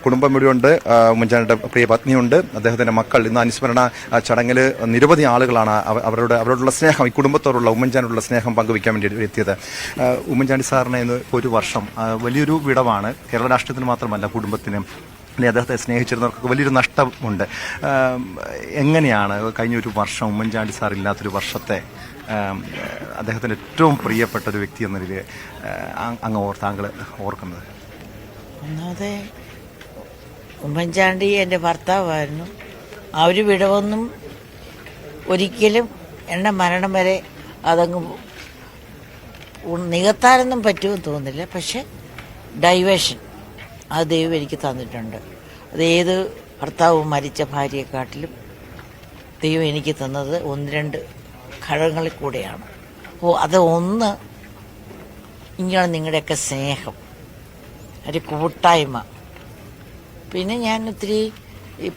കുടുംബം ഇവിടെയുണ്ട്. ഉമ്മൻചാണ്ടിയുടെ പ്രിയ പത്നിയുണ്ട്, അദ്ദേഹത്തിന്റെ മക്കൾ. ഇന്ന് അനുസ്മരണ ചടങ്ങിൽ നിരവധി ആളുകളാണ് അവരോടുള്ള സ്നേഹം, ഈ കുടുംബത്തോടുള്ള ഉമ്മൻചാണ്ടിയുള്ള സ്നേഹം പങ്കുവയ്ക്കാൻ വേണ്ടി എത്തിയത്. ഉമ്മൻചാണ്ടി സാറിനെ ഇന്ന് ഒരു വർഷം വലിയൊരു വിടവാണ്. കേരള രാഷ്ട്രീയത്തിന് മാത്രമല്ല, കുടുംബത്തിനും അദ്ദേഹത്തെ സ്നേഹിച്ചിരുന്നവർക്ക് വലിയൊരു നഷ്ടമുണ്ട്. എങ്ങനെയാണ് കഴിഞ്ഞ ഒരു വർഷം, ഉമ്മൻചാണ്ടി സാർ ഇല്ലാത്തൊരു വർഷത്തെ അദ്ദേഹത്തിൻ്റെ ഏറ്റവും പ്രിയപ്പെട്ട ഒരു വ്യക്തി എന്ന രീതിയിൽ താങ്കൾ ഓർക്കുന്നത്? ഒന്നാമത് ഉമ്മൻചാണ്ടി എൻ്റെ ഭർത്താവായിരുന്നു. ആ ഒരു വിടവൊന്നും ഒരിക്കലും എൻ്റെ മരണം വരെ അതങ്ങ് നികത്താനൊന്നും പറ്റുമെന്ന് തോന്നുന്നില്ല. പക്ഷെ ഡൈവേഷൻ അത് ദൈവം എനിക്ക് തന്നിട്ടുണ്ട്. അത് ഏത് ഭർത്താവ് മരിച്ച ഭാര്യയെക്കാട്ടിലും ദൈവം എനിക്ക് തന്നത് ഒന്ന് രണ്ട് ഘടകങ്ങളിൽ കൂടെയാണ്. അത് ഒന്ന്, ഇങ്ങനെ നിങ്ങളുടെയൊക്കെ സ്നേഹം, ഒരു കൂട്ടായ്മ. പിന്നെ ഞാൻ ഒത്തിരി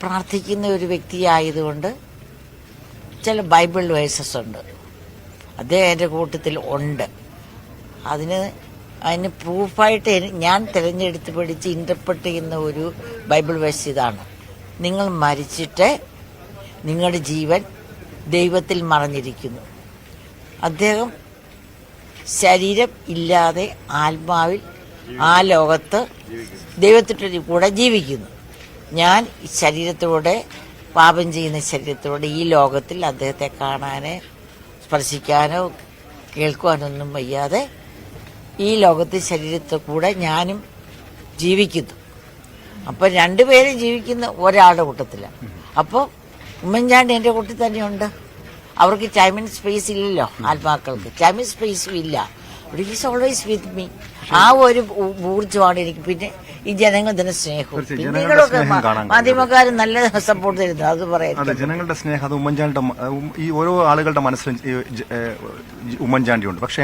പ്രാർത്ഥിക്കുന്ന ഒരു വ്യക്തിയായതുകൊണ്ട് ചില ബൈബിൾ വേഴ്സസ് ഉണ്ട്, അദ്ദേഹം എൻ്റെ കൂട്ടത്തിൽ ഉണ്ട്. അതിന് പ്രൂഫായിട്ട് ഞാൻ തിരഞ്ഞെടുത്ത് പഠിച്ച് ഇൻ്റർപ്രറ്റ് ചെയ്യുന്ന ഒരു ബൈബിൾ വേഴ്സ് ഇതാണ്: നിങ്ങൾ മരിച്ചിട്ട് നിങ്ങളുടെ ജീവൻ ദൈവത്തിൽ മറഞ്ഞിരിക്കുന്നു. അദ്ദേഹം ശരീരം ഇല്ലാതെ ആത്മാവിൽ ആ ലോകത്ത് ദൈവത്തിൻ്റെ കൂടെ ജീവിക്കുന്നു. ഞാൻ ശരീരത്തോടെ, പാപം ചെയ്യുന്ന ശരീരത്തോടെ ഈ ലോകത്തിൽ അദ്ദേഹത്തെ കാണാനോ സ്പർശിക്കാനോ കേൾക്കുവാനൊന്നും വയ്യാതെ ഈ ലോകത്തിൽ ശരീരത്തിൽ കൂടെ ഞാനും ജീവിക്കുന്നു. അപ്പോൾ രണ്ടുപേരും ജീവിക്കുന്ന ഒരാളുടെ കൂട്ടത്തിലാണ്. അപ്പോൾ ഉമ്മൻചാണ്ടി എൻ്റെ കൂട്ടത്തിൽ തന്നെയുണ്ട്. അവർക്ക് ടൈം ആൻഡ് സ്പേസ് ഇല്ലല്ലോ, ആത്മാക്കൾക്ക് ടൈം ആൻഡ് സ്പേസും ഇല്ല. But is always with me. ആ ഒരു ഊർജ്ജമാണ് എനിക്ക്. പിന്നെ ഈ ജനങ്ങൾ തന്നെ സ്നേഹവും, നിങ്ങളൊക്കെ മാധ്യമക്കാരും നല്ല സപ്പോർട്ട് തരുന്നു. അത് പറയാം, ജനങ്ങളുടെ സ്നേഹം. അത് ഉമ്മൻചാണ്ടിയുടെ ഈ ഓരോ ആളുകളുടെ മനസ്സിലും ഉമ്മൻചാണ്ടിയുണ്ട്. പക്ഷേ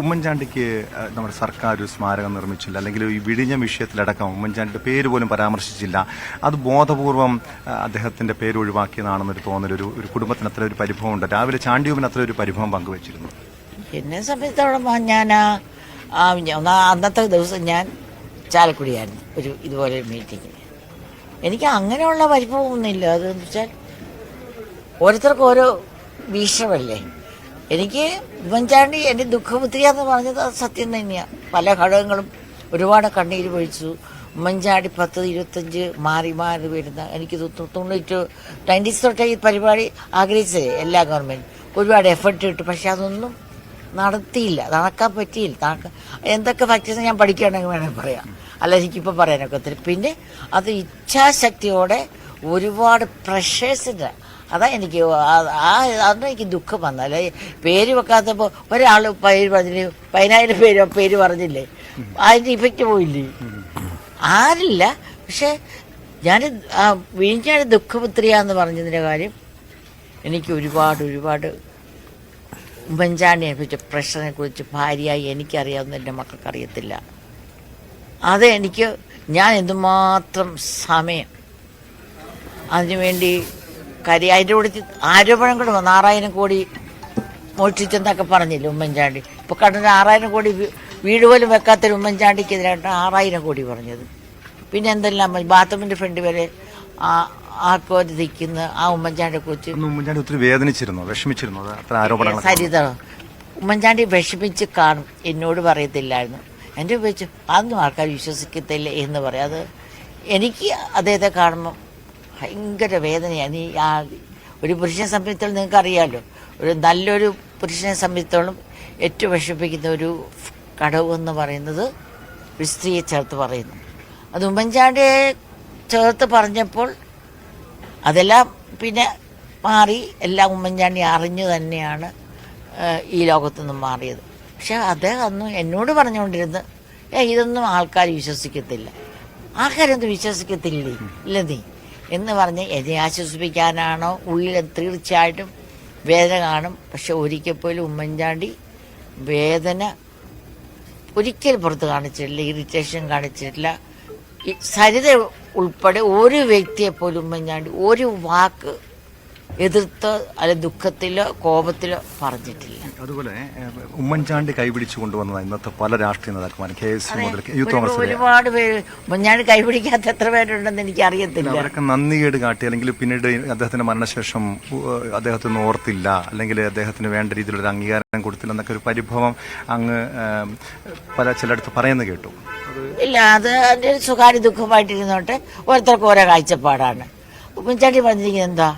ഉമ്മൻചാണ്ടിക്ക് നമ്മുടെ സർക്കാർ ഒരു സ്മാരകം നിർമ്മിച്ചില്ല, അല്ലെങ്കിൽ ഈ വിഴിഞ്ഞ വിഷയത്തിലടക്കം ഉമ്മൻചാണ്ടിയുടെ പേര് പോലും പരാമർശിച്ചില്ല. അത് ബോധപൂർവം അദ്ദേഹത്തിന്റെ പേര് ഒഴിവാക്കിയതാണെന്നൊരു തോന്നൽ ഒരു കുടുംബത്തിന് അത്ര ഒരു പരിഭവമുണ്ട്. രാവിലെ ചാണ്ടിയൂബിന് അത്ര ഒരു പരിഭവം പങ്കുവച്ചിരുന്നു. എന്നെ സംബന്ധിച്ചിടത്തോളം ഞാൻ അന്നത്തെ ദിവസം ഞാൻ ചാലക്കുടിയായിരുന്നു ഒരു ഇതുപോലെ ഒരു മീറ്റിങ്ങിന്. എനിക്ക് അങ്ങനെയുള്ള പരിഭവമൊന്നുമില്ല. അതെന്ന് വെച്ചാൽ ഓരോരുത്തർക്കും ഓരോ വീക്ഷണമല്ലേ. എനിക്ക് ഉമ്മൻചാണ്ടി എൻ്റെ ദുഃഖപുത്രിക എന്ന് പറഞ്ഞത് അത് സത്യം തന്നെയാണ്. പല ഘടകങ്ങളും ഒരുപാട് കണ്ണീര് പൊഴിച്ചു. ഉമ്മൻചാണ്ടി 10-25 മാറി വരുന്ന, എനിക്ക് 90s തൊട്ടേ ഈ പരിപാടി ആഗ്രഹിച്ചത് എല്ലാ ഗവൺമെൻറ് ഒരുപാട് എഫർട്ട് ഇട്ടു. പക്ഷെ അതൊന്നും നടത്തിയില്ല, നടക്കാൻ പറ്റിയില്ല. എന്തൊക്കെ ഫാക്ടേഴ്സ് ഞാൻ പഠിക്കുകയാണെങ്കിൽ വേണമെങ്കിൽ പറയാം, അല്ല എനിക്കിപ്പോൾ പറയാനൊക്കെ ഒത്തിരി. പിന്നെ അത് ഇച്ഛാശക്തിയോടെ ഒരുപാട് പ്രഷേഴ്സിൻ്റെ അതാ എനിക്ക് അന്ന് എനിക്ക് ദുഃഖം വന്നല്ലേ. പേര് വെക്കാത്തപ്പോൾ ഒരാൾ പേര് പറഞ്ഞില്ലേ, 10,000 പേര് പറഞ്ഞില്ലേ, അതിൻ്റെ ഇഫക്റ്റ് പോയില്ലേ? ആരില്ല. പക്ഷെ ഞാൻ വിഴിഞ്ഞാണ് ദുഃഖപുത്രിയാന്ന് പറഞ്ഞതിൻ്റെ കാര്യം എനിക്ക് ഒരുപാട് ഉമ്മൻചാണ്ടിയെ കുറിച്ച്, പ്രഷറിനെ കുറിച്ച് ഭാര്യയായി എനിക്കറിയാവുന്ന എൻ്റെ മക്കൾക്ക് അറിയത്തില്ല. അത് എനിക്ക് ഞാൻ എന്തുമാത്രം സമയം അതിനുവേണ്ടി അതിൻ്റെ കൂടെ ആരോപണം കൂടെ 6,000 കോടി മോഷ്ടിച്ചെന്നൊക്കെ പറഞ്ഞില്ല ഉമ്മൻചാണ്ടി. ഇപ്പോൾ കണ്ടത് 6,000 കോടി വീട് പോലും വെക്കാത്തൊരു ഉമ്മൻചാണ്ടിക്കെതിരായിട്ട് 6,000 കോടി പറഞ്ഞത്. പിന്നെ എന്തെല്ലാം ബാത്റൂമിൻ്റെ ഫ്രണ്ട് വരെ ആർക്കോദിക്കുന്ന ആ ഉമ്മൻചാണ്ടിയെ കുറിച്ച് ഉമ്മൻചാണ്ടി ഒത്തിരി വേദനിച്ചിരുന്നു, വിഷമിച്ചിരുന്നു. സരിത ഉമ്മൻചാണ്ടി വിഷമിച്ച് കാണും, എന്നോട് പറയത്തില്ലായിരുന്നു. എൻ്റെ ഉപയോഗിച്ച് അതൊന്നും ആൾക്കാർ വിശ്വസിക്കത്തില്ല എന്ന് പറയും. അത് എനിക്ക് അദ്ദേഹത്തെ കാണുമ്പോൾ ഭയങ്കര വേദനയാണ്. ഒരു പുരുഷനെ സംബന്ധിച്ചോളം നിങ്ങൾക്ക് അറിയാമല്ലോ, നല്ലൊരു പുരുഷനെ സംബന്ധിച്ചോളം ഏറ്റവും വിഷമിപ്പിക്കുന്ന ഒരു ഘടകമെന്ന് പറയുന്നത് ഒരു സ്ത്രീയെ ചേർത്ത് പറയുന്നു. അത് ഉമ്മൻചാണ്ടിയെ ചേർത്ത് പറഞ്ഞപ്പോൾ അതെല്ലാം പിന്നെ മാറി. എല്ലാം ഉമ്മൻചാണ്ടി അറിഞ്ഞു തന്നെയാണ് ഈ ലോകത്തുനിന്നും മാറിയത്. പക്ഷെ അദ്ദേഹം അന്ന് എന്നോട് പറഞ്ഞുകൊണ്ടിരുന്ന് ഇതൊന്നും ആൾക്കാർ വിശ്വസിക്കത്തില്ല, ആൾക്കാരൊന്നും വിശ്വസിക്കത്തില്ലേ ഇല്ല നീ എന്ന് പറഞ്ഞ് എന്നെ ആശ്വസിപ്പിക്കാനാണോ ഉള്ളിൽ തീർച്ചയായിട്ടും വേദന കാണും. പക്ഷെ ഒരിക്കൽ പോലും ഉമ്മൻചാണ്ടി വേദന ഒരിക്കലും പുറത്ത് കാണിച്ചിട്ടില്ല, ഇറിറ്റേഷൻ കാണിച്ചിട്ടില്ല. സരിത ഉൾപ്പെടെ ഒരു വ്യക്തിയെപ്പോലും ഉമ്മൻചാണ്ടി ഒരു വാക്ക് എതിർത്തോ അല്ലെ ദുഃഖത്തിലോ കോപത്തിലോ പറഞ്ഞിട്ടില്ല. അതുപോലെ ഉമ്മൻചാണ്ടി കൈപിടിച്ചു കൊണ്ടുവന്നത് ഇന്നത്തെ പല രാഷ്ട്രീയ നേതാക്കന്മാരും KS മുതൽ യൂത്ത് കോൺഗ്രസ് ഒരുപാട് പേര് ഉമ്മൻചാണ്ടി കൈപിടിക്കാത്ത എത്ര പേരുണ്ടെന്ന് എനിക്ക് അറിയത്തില്ല. അവരൊക്കെ നന്ദികേട് കാട്ടി, അല്ലെങ്കിൽ പിന്നീട് അദ്ദേഹത്തിന്റെ മരണശേഷം അദ്ദേഹത്തിന് ഓർത്തില്ല, അല്ലെങ്കിൽ അദ്ദേഹത്തിന് വേണ്ട രീതിയിലൊരു അംഗീകാരം കൊടുത്തില്ല എന്നൊക്കെ ഒരു പരിഭവം അങ്ങ് ചിലയിടത്ത് പറയുന്നത് കേട്ടു. ഇല്ല, അത് അതിന്റെ ഒരു സ്വകാര്യ ദുഃഖമായിട്ടിരുന്നോട്ടെ, ഓരോരുത്തർക്കും ഓരോ കാഴ്ചപ്പാടാണ്. ഉമ്മൻചാണ്ടി പറഞ്ഞിരിക്കുന്നത് എന്താ,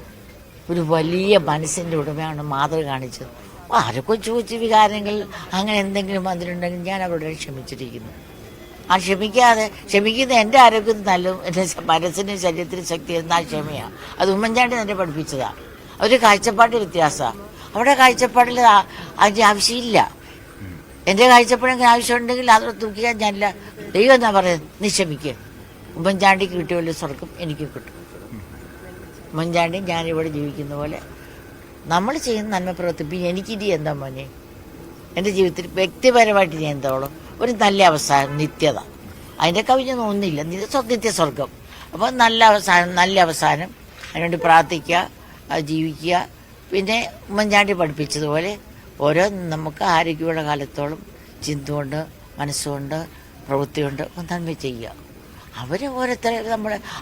ഒരു വലിയ മനസ്സിന്റെ ഉടമയാണ് മാതൃക കാണിച്ചത്. ആരൊക്കെ ചോദിച്ച വികാരങ്ങൾ അങ്ങനെ എന്തെങ്കിലും അതിലുണ്ടെങ്കിൽ ഞാൻ അവരോട് ക്ഷമിച്ചിരിക്കുന്നു. ആ ക്ഷമിക്കുന്ന എൻ്റെ ആരോഗ്യത്തിന് നല്ല എൻ്റെ മനസ്സിനും ശരീരത്തിനും ശക്തി എന്നാ ക്ഷമയാണ്. അത് ഉമ്മൻചാണ്ടി തന്നെ പഠിപ്പിച്ചതാ. ഒരു കാഴ്ചപ്പാട് വ്യത്യാസമാണ്. അവിടെ കാഴ്ചപ്പാടിൽ അതിൻ്റെ ആവശ്യമില്ല. എൻ്റെ കാഴ്ചപ്പാടിന് ആവശ്യമുണ്ടെങ്കിൽ അത് തൂക്കിയാൽ ഞാനില്ല. ദൈവം എന്നാ പറയുന്നത്, നീ ക്ഷമിക്കുക. ഉമ്മൻചാണ്ടിക്ക് കിട്ടിയല്ലോ സ്വർഗം എനിക്ക് കിട്ടും. ഉമ്മൻചാണ്ടി ഞാനിവിടെ ജീവിക്കുന്ന പോലെ നമ്മൾ ചെയ്യുന്ന നന്മ പ്രവർത്തി എനിക്കിനി എന്താ മോനെ, എൻ്റെ ജീവിതത്തിൽ വ്യക്തിപരമായിട്ട് ഞാൻ എന്തോളം ഒരു നല്ല അവസാനം, നിത്യത, അതിൻ്റെ കവിഞ്ഞൊന്നും ഒന്നുമില്ല, നിത്യസ്വർഗം. അപ്പോൾ നല്ല അവസാനം അതിനുവേണ്ടി പ്രാർത്ഥിക്കുക, ജീവിക്കുക. പിന്നെ ഉമ്മൻചാണ്ടി പഠിപ്പിച്ചതുപോലെ ഓരോ നമുക്ക് ആരോഗ്യമുള്ള കാലത്തോളം ചിന്തകൊണ്ട്, മനസ്സുകൊണ്ട്, പ്രവൃത്തി കൊണ്ട് നന്മ ചെയ്യുക. ഓരോരുത്തരെ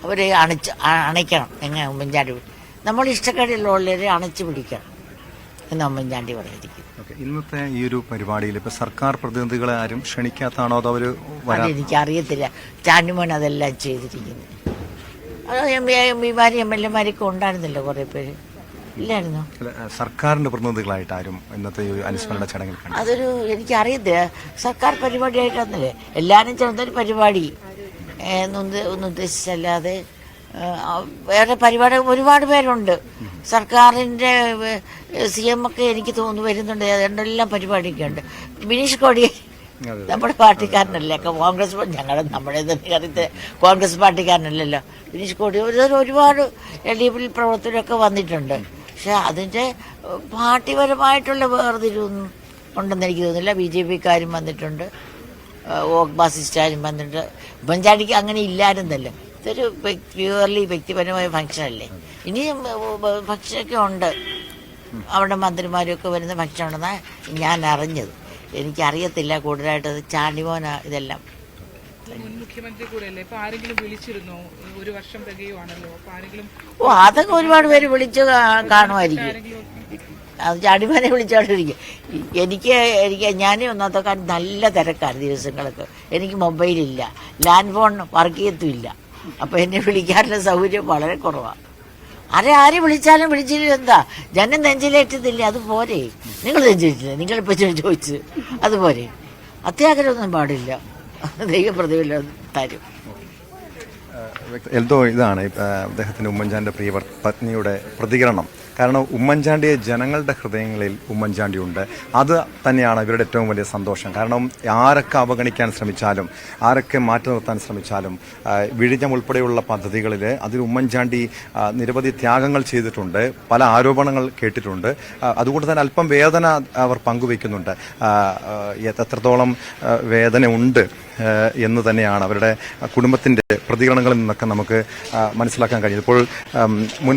അവരെ അണയ്ക്കണം. എങ്ങനെ ഉമ്മൻചാണ്ടി നമ്മൾ ഇഷ്ടക്കേടുള്ളവരെ അണച്ചു പിടിക്കണം എന്ന് ഉമ്മൻചാണ്ടി പറഞ്ഞിരിക്കുന്നു. ഇന്നത്തെ ഈ ഒരു പരിപാടിയിൽ ഇപ്പൊ സർക്കാർ പ്രതിനിധികളെ ആരും ക്ഷണിക്കാത്താണോ അതോ അവര് എനിക്കറിയത്തില്ല. ചാണ്ടിമോൻ അതെല്ലാം ചെയ്തിരിക്കുന്നു. അത് MPമാരും MLAമാരൊക്കെ ഉണ്ടായിരുന്നില്ല, കുറെ പേര് ഇല്ലായിരുന്നു. സർക്കാരിന്റെ പ്രതിനിധികളായിട്ട് ആരും ഇന്നത്തെ അനുസ്മരണ ചടങ്ങിൽ അതൊരു എനിക്കറിയത്തില്ല. സർക്കാർ പരിപാടിയായിട്ടൊന്നുമില്ലേ, എല്ലാവരും ചെറുതൊരു പരിപാടി ഒന്നും ഉദ്ദേശിച്ചല്ലാതെ വേറെ പരിപാടി ഒരുപാട് പേരുണ്ട്. സർക്കാരിൻ്റെ CM ഒക്കെ എനിക്ക് തോന്നുന്നു വരുന്നുണ്ട്. അതുകൊണ്ടെല്ലാം പരിപാടിയൊക്കെ ഉണ്ട്. ബിനീഷ് കോടിയേരി നമ്മുടെ പാർട്ടിക്കാരനല്ലേ, നമ്മുടെ തന്നെ കോൺഗ്രസ് പാർട്ടിക്കാരനല്ലല്ലോ. ബിനീഷ് കോടിയേരി ഒരുപാട് LDF പ്രവർത്തകരൊക്കെ വന്നിട്ടുണ്ട്. പക്ഷെ അതിൻ്റെ പാർട്ടിപരമായിട്ടുള്ള വേർതിരിവൊന്നും ഉണ്ടെന്ന് എനിക്ക് തോന്നുന്നില്ല. BJPക്കാരും വന്നിട്ടുണ്ട്, ബാസിസ്റ്റാരും വന്നിട്ടുണ്ട്. ഉമ്മൻചാണ്ടിക്ക് അങ്ങനെ ഇല്ലായിരുന്നല്ലോ. ഇതൊരു പ്യുവർലി വ്യക്തിപരമായ ഫംഗ്ഷനല്ലേ. ഇനിയും ഫംഗ്ഷനൊക്കെ ഉണ്ട്, അവിടെ മന്ത്രിമാരൊക്കെ വരുന്ന ഫംഗ്ഷൻ ഉണ്ടെന്നാണ് ഞാൻ അറിഞ്ഞത്. എനിക്കറിയത്തില്ല കൂടുതലായിട്ട്. ചാണ്ടിമോനാ ഇതെല്ലാം. മുഖ്യമന്ത്രി കൂടെയല്ലേ, ഇപ്പൊ ആരെങ്കിലും വിളിച്ചിരുന്നോ? ഒരു വർഷം തികയുവാണല്ലോ, അതൊക്കെ ഒരുപാട് പേര് വിളിച്ച് കാണുമായിരിക്കും. അത് ചാണ്ടിമാനെ വിളിച്ചോണ്ടിരിക്കും. എനിക്ക് ഞാൻ ഒന്നാമത്തെ കാര്യം നല്ല തിരക്കാണ് ദിവസങ്ങളൊക്കെ. എനിക്ക് മൊബൈലില്ല, ലാൻഡ് ഫോൺ വർക്ക് ചെയ്യത്തുമില്ല. അപ്പോൾ എന്നെ വിളിക്കാനുള്ള സൗകര്യം വളരെ കുറവാണ്. ആരെ വിളിച്ചാലും വിളിച്ചില്ല എന്താ, ജനം നെഞ്ചിലേറ്റത്തില്ല, അതുപോലെ നിങ്ങൾ നെഞ്ചിലിട്ടില്ല, നിങ്ങളിപ്പോൾ ചോദിച്ചു അതുപോലെ. അത്യാഗ്രഹമൊന്നും പാടില്ല, ദൈവപ്രതിഫലം തരും. എന്തോ ഇതാണ് അദ്ദേഹത്തിന്റെ ഉമ്മൻചാണ്ടിയുടെ പ്രിയ പത്നിയുടെ പ്രതികരണം. കാരണം ഉമ്മൻചാണ്ടിയെ ജനങ്ങളുടെ ഹൃദയങ്ങളിൽ ഉമ്മൻചാണ്ടി ഉണ്ട്. അത് തന്നെയാണ് ഇവരുടെ ഏറ്റവും വലിയ സന്തോഷം. കാരണം ആരൊക്കെ അവഗണിക്കാൻ ശ്രമിച്ചാലും, ആരൊക്കെ മാറ്റി നിർത്താൻ ശ്രമിച്ചാലും, വിഴിഞ്ഞം ഉൾപ്പെടെയുള്ള പദ്ധതികളിൽ അതിൽ ഉമ്മൻചാണ്ടി നിരവധി ത്യാഗങ്ങൾ ചെയ്തിട്ടുണ്ട്, പല ആരോപണങ്ങൾ കേട്ടിട്ടുണ്ട്. അതുകൊണ്ട് തന്നെ അല്പം വേദന അവർ പങ്കുവയ്ക്കുന്നുണ്ട്. എത്രത്തോളം വേദന ഉണ്ട് എന്ന് തന്നെയാണ് അവരുടെ കുടുംബത്തിന്റെ പ്രതികരണങ്ങളിൽ നിന്നൊക്കെ നമുക്ക് മനസ്സിലാക്കാൻ കഴിയും. ഇപ്പോൾ മുൻ